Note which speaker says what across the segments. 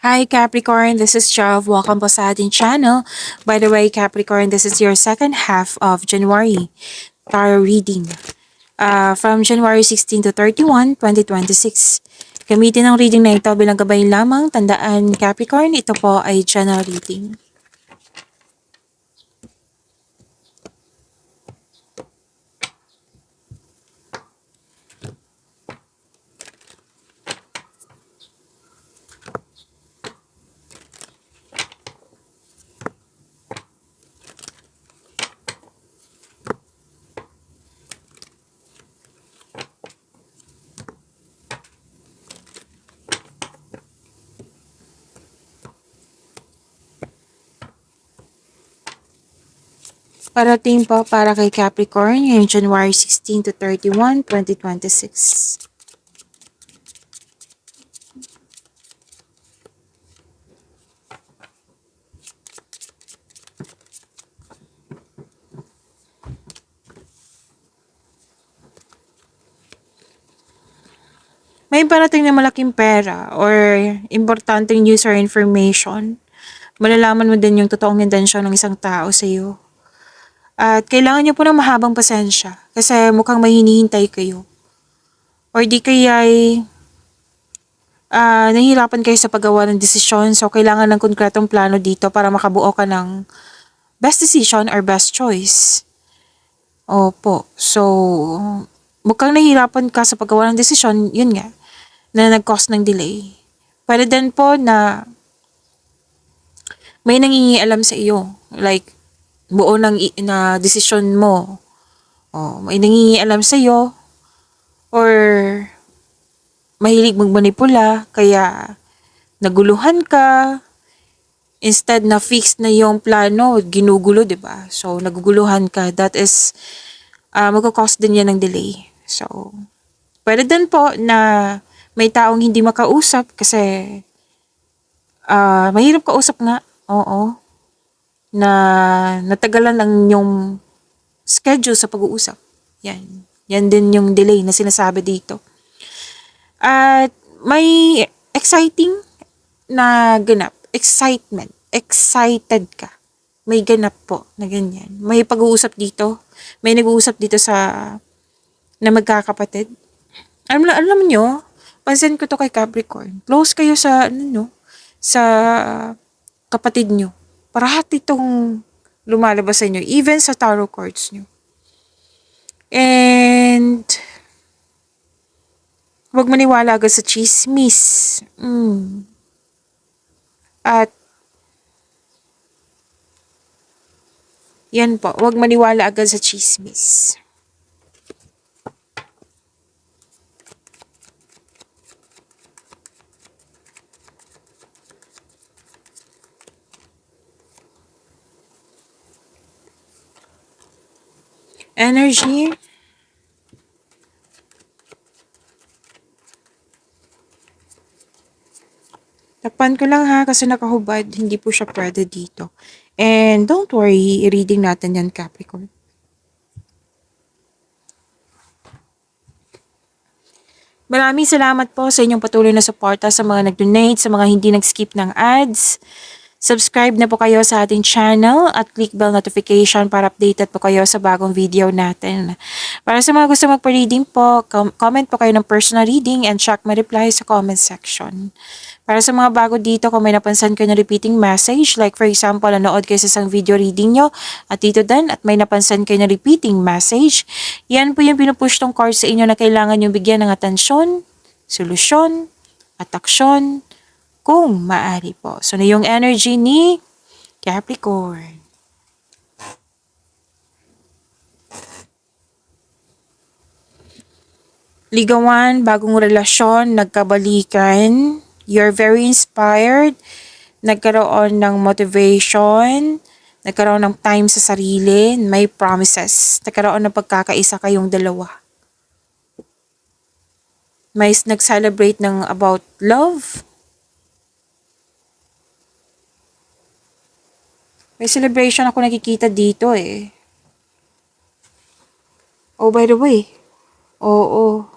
Speaker 1: Hi Capricorn, this is Jav. Welcome po sa ating channel. By the way, Capricorn, this is your second half of January tarot reading. From January 16 to 31, 2026. Gamitin ang reading na ito bilang gabay lamang. Tandaan Capricorn, ito po ay general reading. Parating po para kay Capricorn ngayong January 16 to 31, 2026. May parating na malaking pera or importanteng news or information. Malalaman mo din yung totoong intensyon ng isang tao sa iyo. At kailangan niyo po ng mahabang pasensya kasi mukhang may hinihintay kayo. Or di kaya ay nahihirapan kayo sa paggawa ng desisyon, so kailangan ng konkretong plano dito para makabuo ka ng best decision or best choice. Opo. So, mukhang nahihirapan ka sa paggawa ng desisyon, yun nga, na nag-cause ng delay. Pwede din po na may nangingialam sa iyo. Like, buo na desisyon mo. May nangingialam sa iyo or mahilig magmanipula kaya naguluhan ka instead na fixed na yung plano, ginugulo, 'di ba? So naguguluhan ka. That is magko-cause din 'yan ng delay. So pwede din po na may taong hindi makausap kasi mahirap kausap nga. Oo. Na natagalan ang yung schedule sa pag-uusap. Yan. Yan din yung delay na sinasabi dito. At may exciting na ganap. Excitement. Excited ka. May ganap po na ganyan. May pag-uusap dito. May nag-uusap dito na magkakapatid. Alam nyo, pansin ko to kay Capricorn. Close kayo sa, sa kapatid nyo. Parati itong lumalabas sa inyo. Even sa tarot cards nyo. And huwag maniwala agad sa chismis. At yan po, huwag maniwala agad sa chismis. Energy. Takpan ko lang ha kasi nakahubad. Hindi po siya pwede dito. And don't worry, i-reading natin yan Capricorn. Maraming salamat po sa inyong patuloy na suporta sa mga nag-donate, sa mga hindi nag-skip ng ads. Subscribe na po kayo sa ating channel at click bell notification para updated po kayo sa bagong video natin. Para sa mga gusto magpa-reading po, comment po kayo ng personal reading and check my reply sa comment section. Para sa mga bago dito, kung may napansin kayo na repeating message, like for example, nanood kayo sa isang video reading nyo at dito din at may napansin kayo na repeating message, yan po yung pinupush tong card sa inyo na kailangan nyo bigyan ng atensyon, solusyon, at aksyon, kung maaari po. So, na yung energy ni Capricorn. Ligawan, bagong relasyon, nagkabalikan, you're very inspired, nagkaroon ng motivation, nagkaroon ng time sa sarili, may promises, nagkaroon ng pagkakaisa kayong dalawa. May nag-celebrate ng about love. May celebration ako nakikita dito eh. Oh, by the way. Oo.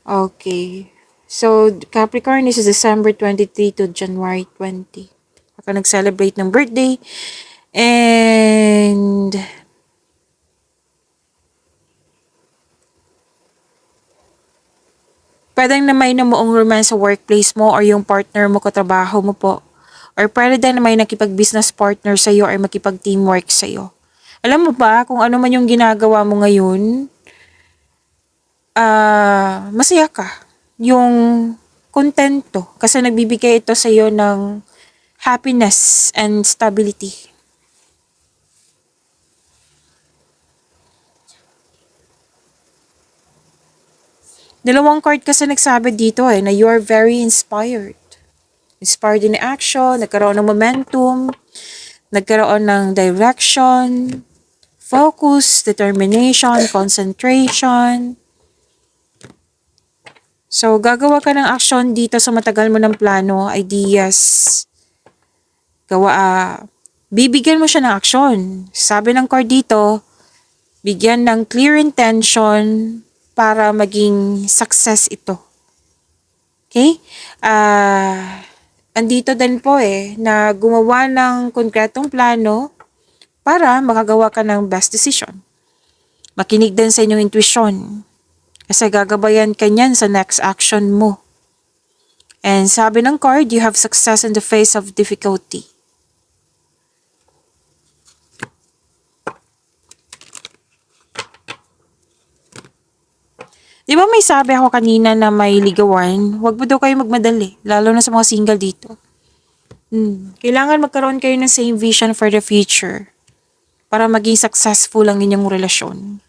Speaker 1: Okay. So, Capricorn, this is December 23 to January 20. Baka nag-celebrate ng birthday. And pwedeng na may namuong romance sa workplace mo or yung partner mo, katrabaho mo po. Or pwede din na may nakipag-business partner sa'yo or makipag-teamwork sa'yo. Alam mo ba kung ano man yung ginagawa mo ngayon, masaya ka. Yung kontento. Kasi nagbibigay ito sa'yo ng happiness and stability. Dalawang card kasi nagsabi dito na you are very inspired. Inspired in action, nagkaroon ng momentum, nagkaroon ng direction, focus, determination, concentration. So, gagawa ka ng action dito sa matagal mo ng plano, ideas. Bibigyan mo siya ng action. Sabi ng card dito, bigyan ng clear intention para maging success ito. Okay? Andito din po na gumawa ng konkretong plano para makagawa ka ng best decision. Makinig din sa inyong intuition. Kasi gagabayan ka niyan sa next action mo. And sabi ng card, you have success in the face of difficulty. Di ba may sabi ako kanina na may ligawan? Huwag mo daw kayo magmadali, lalo na sa mga single dito. Kailangan magkaroon kayo ng same vision for the future para maging successful ang inyong relasyon.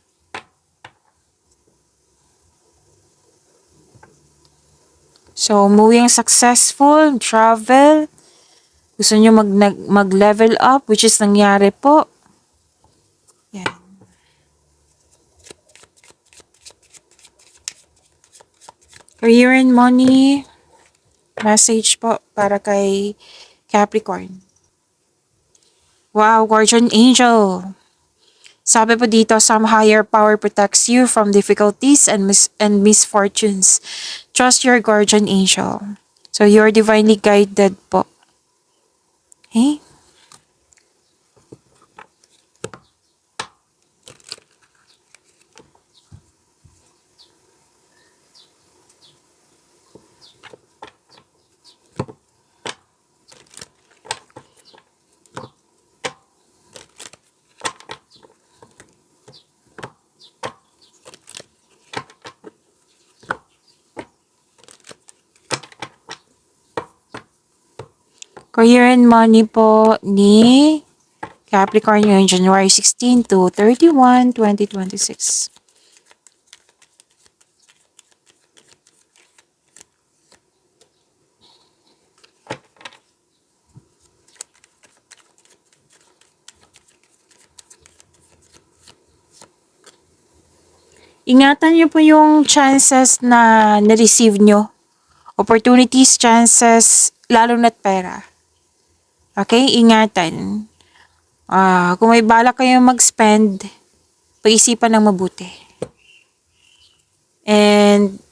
Speaker 1: So, umuwi ang successful, travel, gusto nyo mag-level up, which is nangyari po. Yan. Career and money, message po para kay Capricorn. Wow, guardian angel. Sabi po dito, some higher power protects you from difficulties and misfortunes. Trust your guardian angel. So, you're divinely guided po. Okay? Career and money po ni Capricorn yung January 16 to 31, 2026. Ingatan niyo po yung chances na na-receive nyo. Opportunities, chances, lalo na't pera. Okay, ingatan. Kung may balak kayong mag-spend, pag-isipan ng mabuti. And,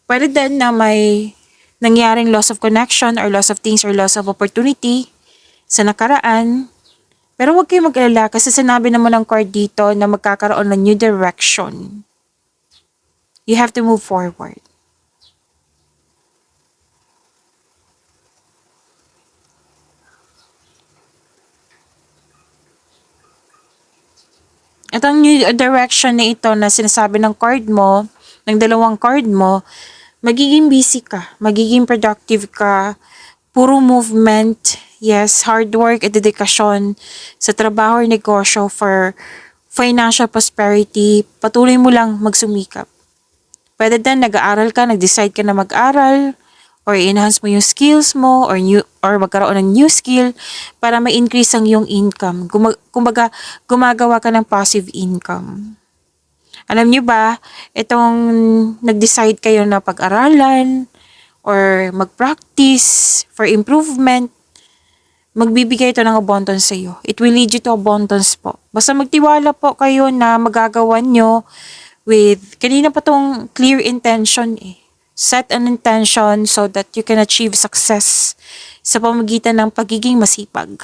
Speaker 1: pwede din na may nangyaring loss of connection or loss of things or loss of opportunity sa nakaraan. Pero huwag kayong mag-alala kasi sinabi naman ng card dito na magkakaroon ng new direction. You have to move forward. At ang new direction na ito na sinasabi ng card mo, ng dalawang card mo, magiging busy ka, magiging productive ka, puro movement, yes, hard work at dedikasyon sa trabaho or negosyo for financial prosperity, patuloy mo lang magsumikap. Pwede din nag-aaral ka, nag-decide ka na mag-aral, or enhance mo yung skills mo or magkaroon ng new skill para ma-increase ang iyong income. Kumbaga, gumagawa ka ng passive income. Alam niyo ba, itong nag-decide kayo na pag-aralan or mag-practice for improvement, magbibigay ito ng abundance sa iyo. It will lead you to abundance po. Basta magtiwala po kayo na magagawa nyo with, kanina pa tong clear intention Set an intention so that you can achieve success sa pamamagitan ng pagiging masipag.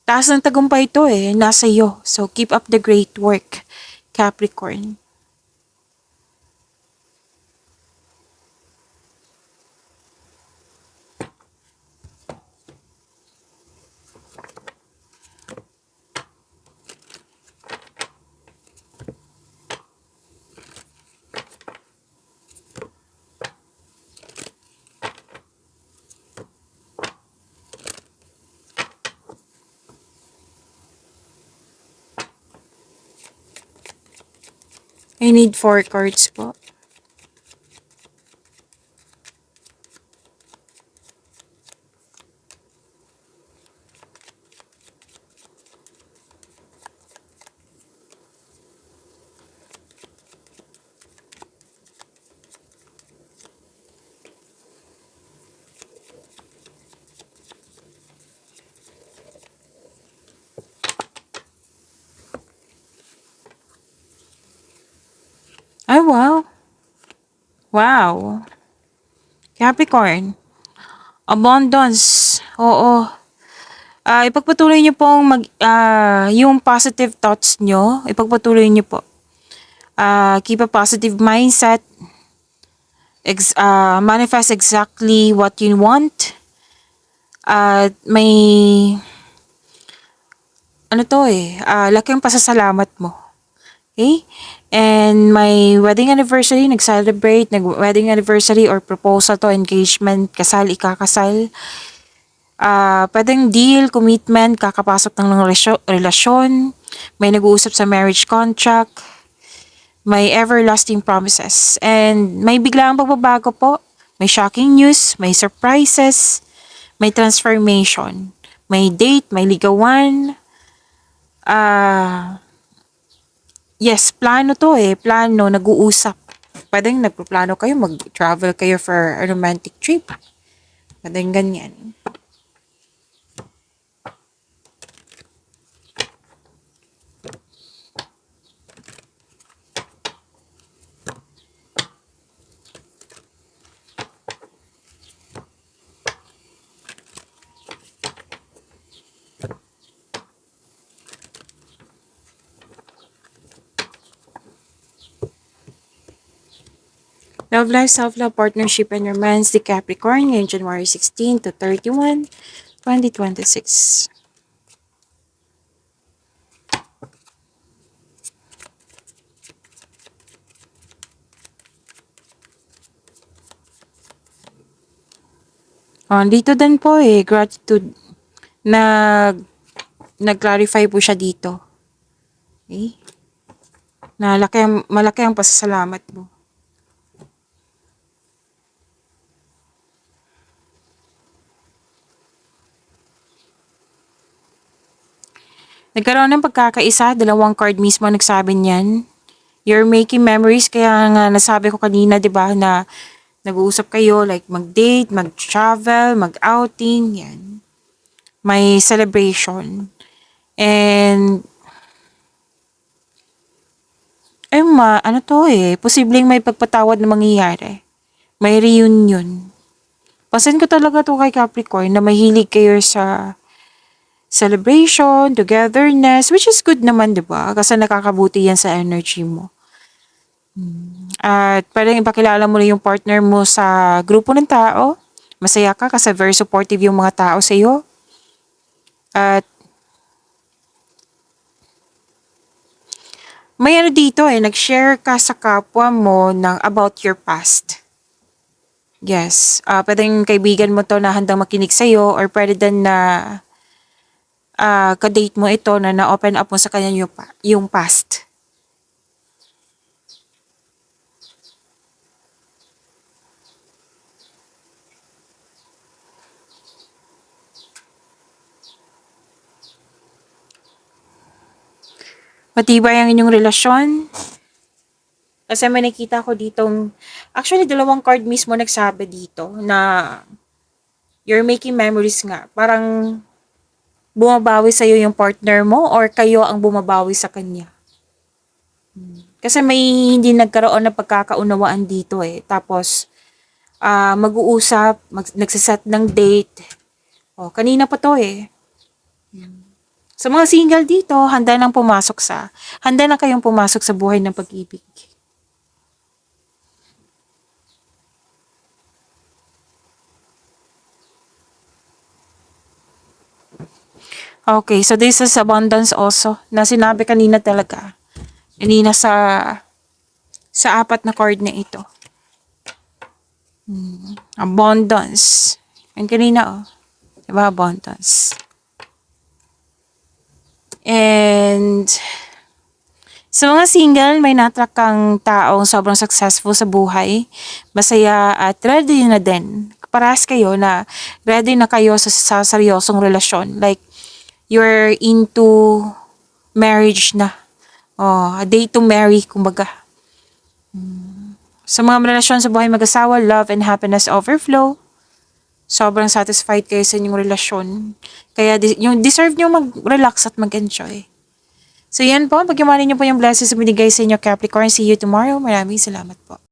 Speaker 1: Taas ng tagumpay ito nasa iyo. So keep up the great work, Capricorn. I need 4 cards po. Ay, wow. Wow. Capricorn. Abundance. Oo. Ipagpatuloy niyo pong yung positive thoughts niyo, ipagpatuloy niyo po. Keep a positive mindset. Manifest exactly what you want. May laking pasasalamat mo. Okay? And my wedding anniversary, nag-celebrate, wedding anniversary or proposal to, engagement, kasal, ikakasal. Pwedeng deal, commitment, kakapasok ng relasyon, may nag-uusap sa marriage contract, may everlasting promises, and may biglang pagbabago po, may shocking news, may surprises, may transformation, may date, may ligawan, yes, plano to plano, nag-uusap. Pwedeng nagplano kayo, mag-travel kayo for a romantic trip. Pwedeng ganyan. Love life, self-love, partnership, and romance, the Capricorn, ngayong January 16 to 31, 2026. Dito din po gratitude. Nag-clarify po siya dito. Okay? Malaki ang pasasalamat mo. Nagkaroon ng pagkakaisa, dalawang card mismo nagsabi niyan. You're making memories, kaya nga nasabi ko kanina, 'di ba, na nag-uusap kayo like mag-date, mag-travel, mag-outing, yan. May celebration. And posibleng may pagpatawad na mangyayari. May reunion. Pasin ko talaga to kay Capricorn na mahilig kayo sa celebration, togetherness, which is good naman, di ba? Kasi nakakabuti yan sa energy mo. At pwedeng ipakilala mo na yung partner mo sa grupo ng tao. Masaya ka kasi very supportive yung mga tao sa iyo. At may dito nag-share ka sa kapwa mo ng about your past. Yes, pwedeng kaibigan mo to na handang makinig sa'yo, or pwede din na ka-date mo ito na na-open up mo sa kanya yung past. Matibay ang inyong relasyon. Kasi may nakita ko ditong, actually dalawang card mismo nagsabi dito na you're making memories nga. Parang bumabawi sa'yo yung partner mo or kayo ang bumabawi sa kanya. Kasi may hindi nagkaroon ng pagkakaunawaan dito eh. Tapos, mag-uusap, nagsiset ng date. O, kanina pa to eh. Sa mga single dito, handa na kayong pumasok sa buhay ng pag-ibig. Okay, so this is abundance also, na sinabi kanina talaga. Kanina sa apat na card na ito. Abundance. Yung kanina, oh. Diba, abundance. And, sa mga single, may natrack kang taong sobrang successful sa buhay, masaya at ready na din. Parehas kayo na ready na kayo sa seryosong relasyon. Like, you're into marriage na. Oh, a day to marry, kumbaga. Sa mga relasyon sa buhay mag-asawa, love and happiness overflow. Sobrang satisfied kayo sa inyong relasyon. Kaya yung deserve nyo mag-relax at mag-enjoy. So yan po, pag-imanin nyo po yung blessings na binigay sa inyo Capricorn. See you tomorrow. Maraming salamat po.